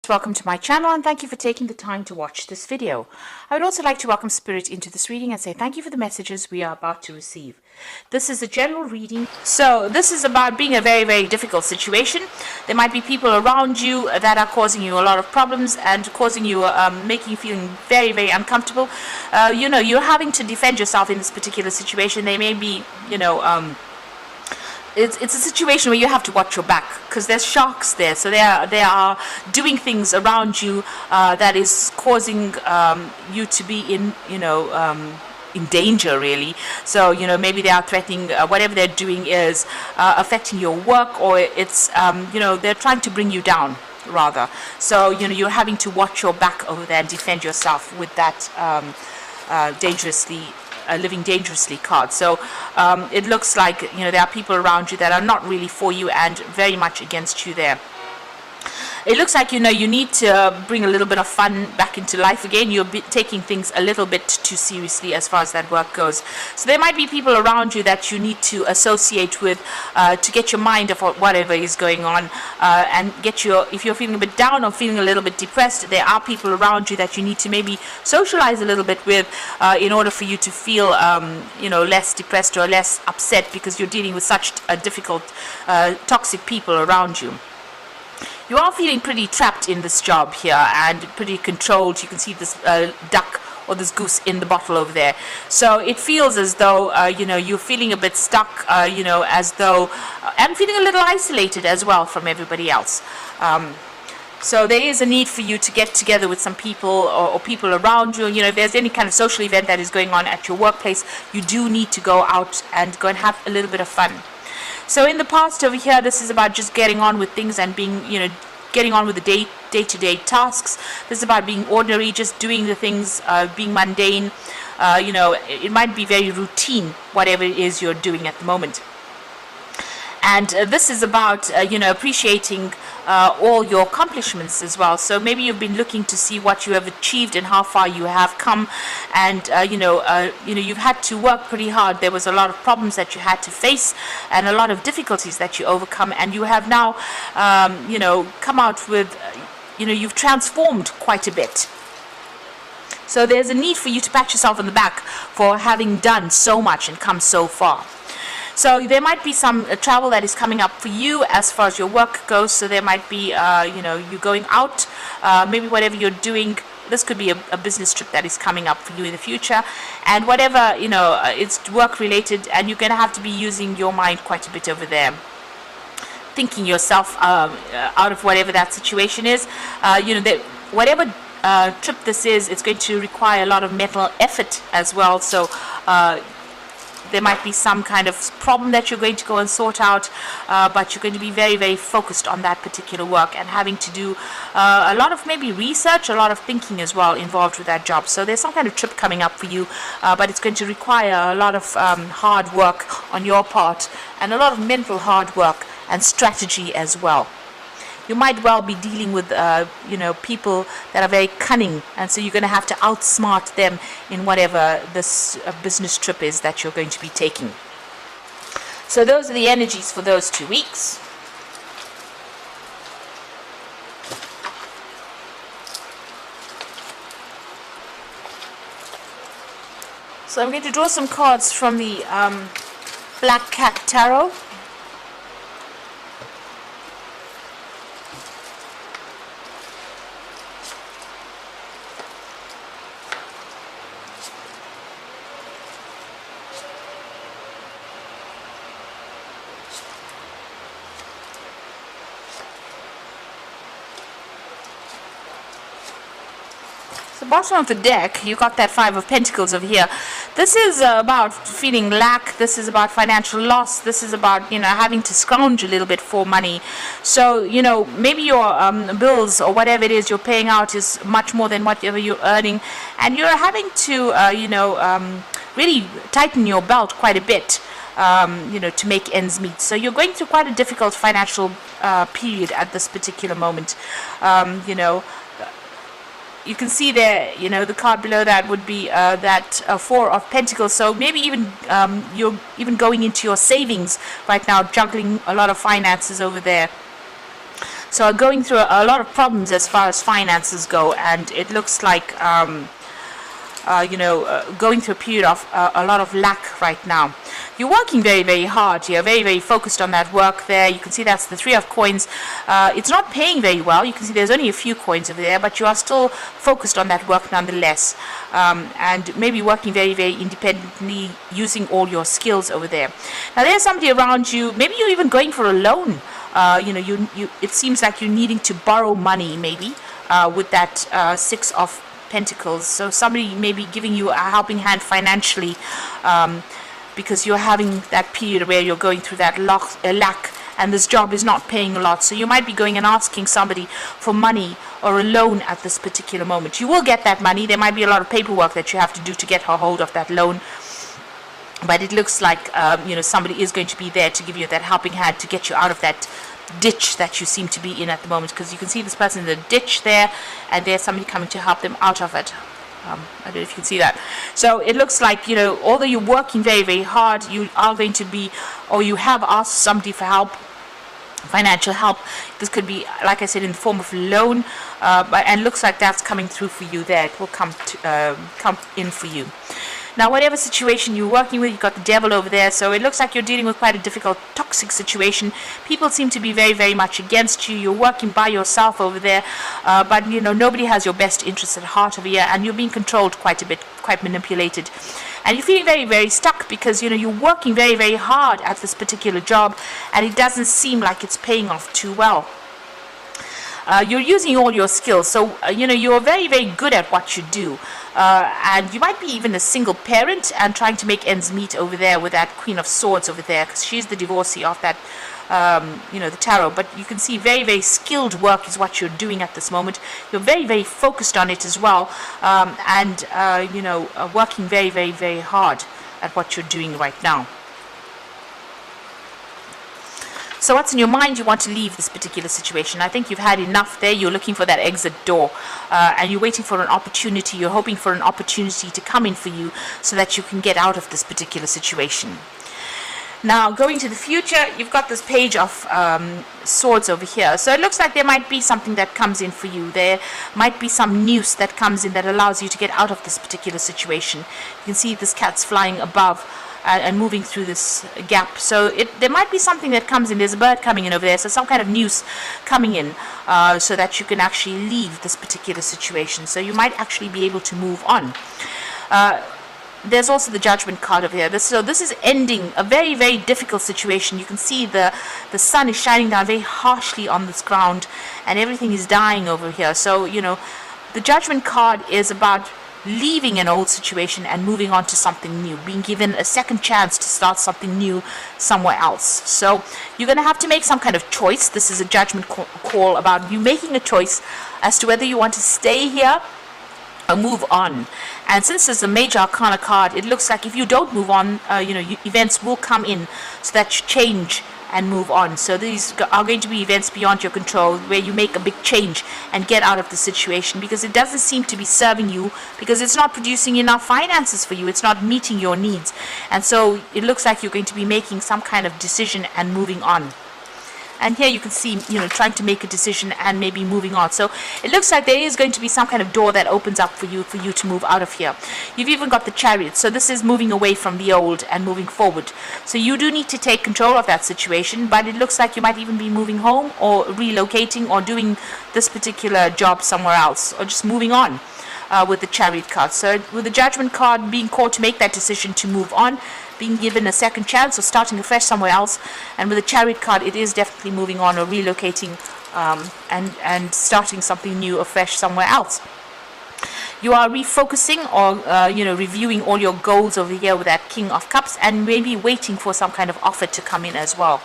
Welcome to my channel and thank you for taking the time to watch this video. I would also like to welcome Spirit into this reading and say thank you for the messages we are about to receive. This is a general reading, so this is about being a very difficult situation. There might be people around you that are causing you a lot of problems and causing you, making you feeling very uncomfortable. You're having to defend yourself in this particular situation. They may be, it's a situation where you have to watch your back because there's sharks there, so they are doing things around you that is causing you to be in danger, really. So maybe they are threatening, whatever they're doing is affecting your work, or it's they're trying to bring you down rather. So you're having to watch your back over there and defend yourself with that living dangerously card. So it looks like there are people around you that are not really for you and very much against you there. It looks like you need to bring a little bit of fun back into life again. You're taking things a little bit too seriously as far as that work goes. So there might be people around you that you need to associate with to get your mind off whatever is going on, and if you're feeling a bit down or feeling a little bit depressed, there are people around you that you need to maybe socialize a little bit with in order for you to feel less depressed or less upset, because you're dealing with such difficult toxic people around you. You are feeling pretty trapped in this job here and pretty controlled. You can see this duck or this goose in the bottle over there. So it feels as though you're feeling a bit stuck, as though and feeling a little isolated as well from everybody else. So there is a need for you to get together with some people or people around you. If there's any kind of social event that is going on at your workplace, you do need to go out and go and have a little bit of fun. So in the past over here, this is about just getting on with things and being, getting on with the day-to-day tasks. This is about being ordinary, just doing the things, being mundane. It might be very routine, whatever it is you're doing at the moment. And this is about, appreciating all your accomplishments as well. So maybe you've been looking to see what you have achieved and how far you have come. And, you've had to work pretty hard. There was a lot of problems that you had to face and a lot of difficulties that you overcome. And you have now, come out with, you've transformed quite a bit. So there's a need for you to pat yourself on the back for having done so much and come so far. So there might be some travel that is coming up for you as far as your work goes. So there might be, you going out, maybe whatever you're doing. This could be a business trip that is coming up for you in the future. And whatever, it's work related, and you're going to have to be using your mind quite a bit over there, thinking yourself out of whatever that situation is. Whatever trip this is, it's going to require a lot of mental effort as well. So there might be some kind of problem that you're going to go and sort out, but you're going to be very focused on that particular work and having to do a lot of maybe research, a lot of thinking as well involved with that job. So there's some kind of trip coming up for you, but it's going to require a lot of hard work on your part and a lot of mental hard work and strategy as well. You might well be dealing with, people that are very cunning, and so you're going to have to outsmart them in whatever this business trip is that you're going to be taking. So those are the energies for those 2 weeks. So I'm going to draw some cards from the Black Cat Tarot. The bottom of the deck, you got that Five of Pentacles over here. This is about feeling lack. This is about financial loss. This is about having to scrounge a little bit for money. So maybe your bills or whatever it is you're paying out is much more than whatever you're earning, and you're having to really tighten your belt quite a bit to make ends meet. So you're going through quite a difficult financial period at this particular moment. You can see there, the card below that would be that Four of Pentacles. So maybe even you're even going into your savings right now, juggling a lot of finances over there. So going through a lot of problems as far as finances go, and it looks like going through a period of a lot of lack right now. You're working very, very hard. You're very, very focused on that work there. You can see that's the 3 of coins. It's not paying very well. You can see there's only a few coins over there, but you are still focused on that work nonetheless. And maybe working very, very independently, using all your skills over there. Now there's somebody around you. Maybe you're even going for a loan. It seems like you're needing to borrow money, maybe, with that 6 of Pentacles. So somebody may be giving you a helping hand financially, because you're having that period where you're going through that lack, and this job is not paying a lot. So you might be going and asking somebody for money or a loan at this particular moment. You will get that money. There might be a lot of paperwork that you have to do to get a hold of that loan, but it looks like somebody is going to be there to give you that helping hand to get you out of that ditch that you seem to be in at the moment, because you can see this person in the ditch there, and there's somebody coming to help them out of it. I don't know if you can see that. So it looks like, although you're working very, very hard, you are going to be, or you have asked somebody for help, financial help. This could be, like I said, in the form of a loan, and looks like that's coming through for you there. It will come in for you. Now, whatever situation you're working with, you've got the devil over there, so it looks like you're dealing with quite a difficult, toxic situation. People seem to be very, very much against you. You're working by yourself over there, but, nobody has your best interests at heart over here, and you're being controlled quite a bit, quite manipulated. And you're feeling very, very stuck because, you're working very, very hard at this particular job, and it doesn't seem like it's paying off too well. You're using all your skills, so you're very, very good at what you do, and you might be even a single parent and trying to make ends meet over there with that Queen of Swords over there, because she's the divorcee of that the tarot. But you can see very, very skilled work is what you're doing at this moment. You're very, very focused on it as well, and working very, very, very hard at what you're doing right now. So what's in your mind? You want to leave this particular situation. I think you've had enough there. You're looking for that exit door, and you're waiting for an opportunity. You're hoping for an opportunity to come in for you so that you can get out of this particular situation. Now, going to the future, you've got this Page of Swords over here. So it looks like there might be something that comes in for you. There might be some news that comes in that allows you to get out of this particular situation. You can see this cat's flying above and moving through this gap. So there might be something that comes in. There's a bird coming in over there, so some kind of news coming in, so that you can actually leave this particular situation. So you might actually be able to move on. There's also the Judgment card over here. So this is ending a very, very difficult situation. You can see the sun is shining down very harshly on this ground, and everything is dying over here. So, the Judgment card is about leaving an old situation and moving on to something new, being given a second chance to start something new somewhere else. So you're going to have to make some kind of choice. This is a judgment call about you making a choice as to whether you want to stay here or move on. And since it's a Major Arcana card, it looks like if you don't move on, events will come in so that you change and move on. So these are going to be events beyond your control where you make a big change and get out of the situation, because it doesn't seem to be serving you, because it's not producing enough finances for you. It's not meeting your needs. And so it looks like you're going to be making some kind of decision and moving on. And here you can see, trying to make a decision and maybe moving on. So it looks like there is going to be some kind of door that opens up for you to move out of here. You've even got the Chariot. So this is moving away from the old and moving forward. So you do need to take control of that situation, but it looks like you might even be moving home or relocating or doing this particular job somewhere else, or just moving on. With the Chariot card. So with the Judgment card, being called to make that decision to move on, being given a second chance or starting afresh somewhere else, and with the Chariot card, it is definitely moving on or relocating, and starting something new afresh somewhere else. You are refocusing or reviewing all your goals over here with that King of Cups, and maybe waiting for some kind of offer to come in as well,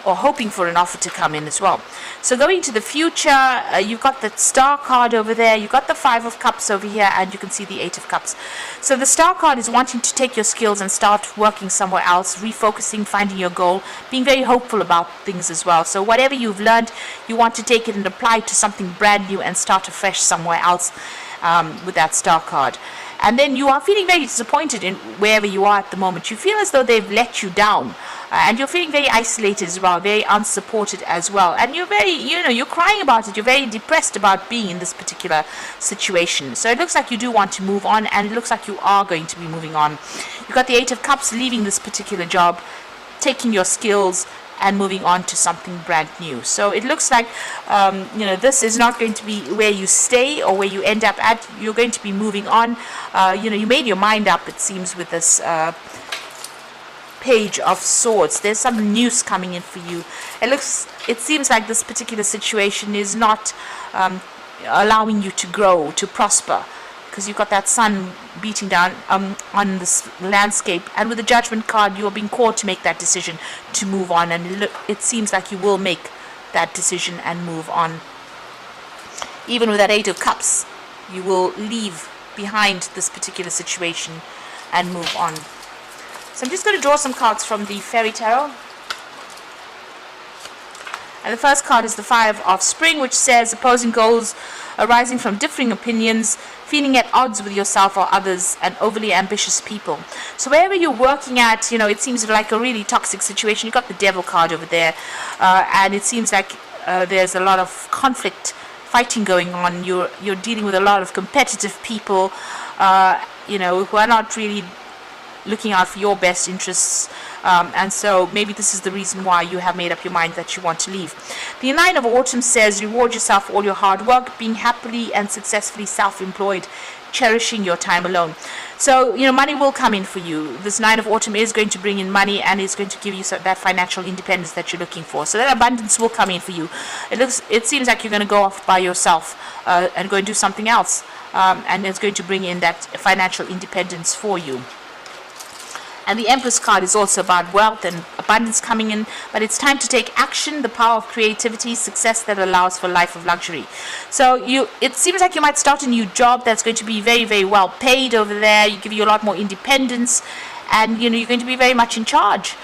or hoping for an offer to come in as well. So going to the future, you've got the Star card over there, you've got the 5 of Cups over here, and you can see the 8 of Cups. So the Star card is wanting to take your skills and start working somewhere else, refocusing, finding your goal, being very hopeful about things as well. So whatever you've learned, you want to take it and apply it to something brand new and start afresh somewhere else, with that Star card. And then you are feeling very disappointed in wherever you are at the moment. You feel as though they've let you down. and you're feeling very isolated as well, very unsupported as well, and you're very, you're crying about it, you're very depressed about being in this particular situation. So it looks like you do want to move on, and it looks like you are going to be moving on. You've got the Eight of Cups, leaving this particular job, taking your skills and moving on to something brand new. So it looks like this is not going to be where you stay or where you end up at. You're going to be moving on. You made your mind up, it seems, with this Page of Swords. There's some news coming in for you. It seems like this particular situation is not allowing you to grow, to prosper, because you've got that sun beating down on this landscape, and with the Judgment card, you are being called to make that decision to move on, and it seems like you will make that decision and move on. Even with that Eight of Cups, you will leave behind this particular situation and move on. So I'm just going to draw some cards from the Fairy Tarot. And the first card is the Five of Spring, which says opposing goals arising from differing opinions, feeling at odds with yourself or others, and overly ambitious people. So wherever you're working at, it seems like a really toxic situation. You've got the Devil card over there, and it seems like there's a lot of conflict, fighting going on. You're dealing with a lot of competitive people, who are not really looking out for your best interests, and so maybe this is the reason why you have made up your mind that you want to leave. The Nine of Autumn says reward yourself for all your hard work, being happily and successfully self-employed, cherishing your time alone. So money will come in for you. This Nine of Autumn is going to bring in money, and it's going to give you that financial independence that you're looking for. So that abundance will come in for you. It seems like you're going to go off by yourself and go and do something else, and it's going to bring in that financial independence for you. And the Empress card is also about wealth and abundance coming in, but it's time to take action, the power of creativity, success that allows for a life of luxury. So it seems like you might start a new job that's going to be very, very well paid over there. You give you a lot more independence, and you're going to be very much in charge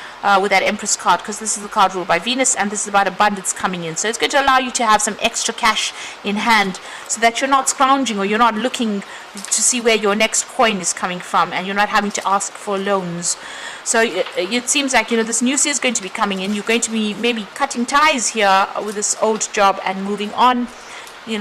with that Empress card, because this is the card ruled by Venus, and this is about abundance coming in. So it's going to allow you to have some extra cash in hand, so that you're not scrounging, or you're not looking to see where your next coin is coming from, and you're not having to ask for loans. So it seems like this news is going to be coming in. You're going to be maybe cutting ties here with this old job and moving on,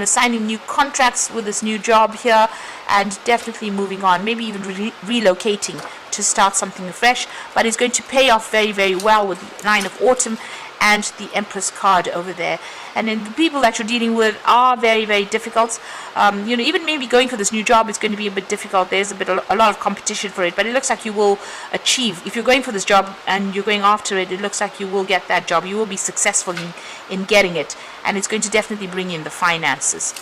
signing new contracts with this new job here, and definitely moving on, maybe even relocating to start something fresh. But it's going to pay off very, very well with the Nine of Autumn and the Empress card over there. And then the people that you're dealing with are very, very difficult. Even maybe going for this new job is going to be a bit difficult. There's a lot of competition for it, but it looks like you will achieve. If you're going for this job and you're going after it, it looks like you will get that job. You will be successful in getting it, and it's going to definitely bring in the finances.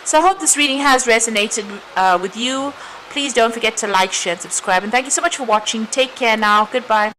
So I hope this reading has resonated with you. Please don't forget to like, share, and subscribe. And thank you so much for watching. Take care now. Goodbye.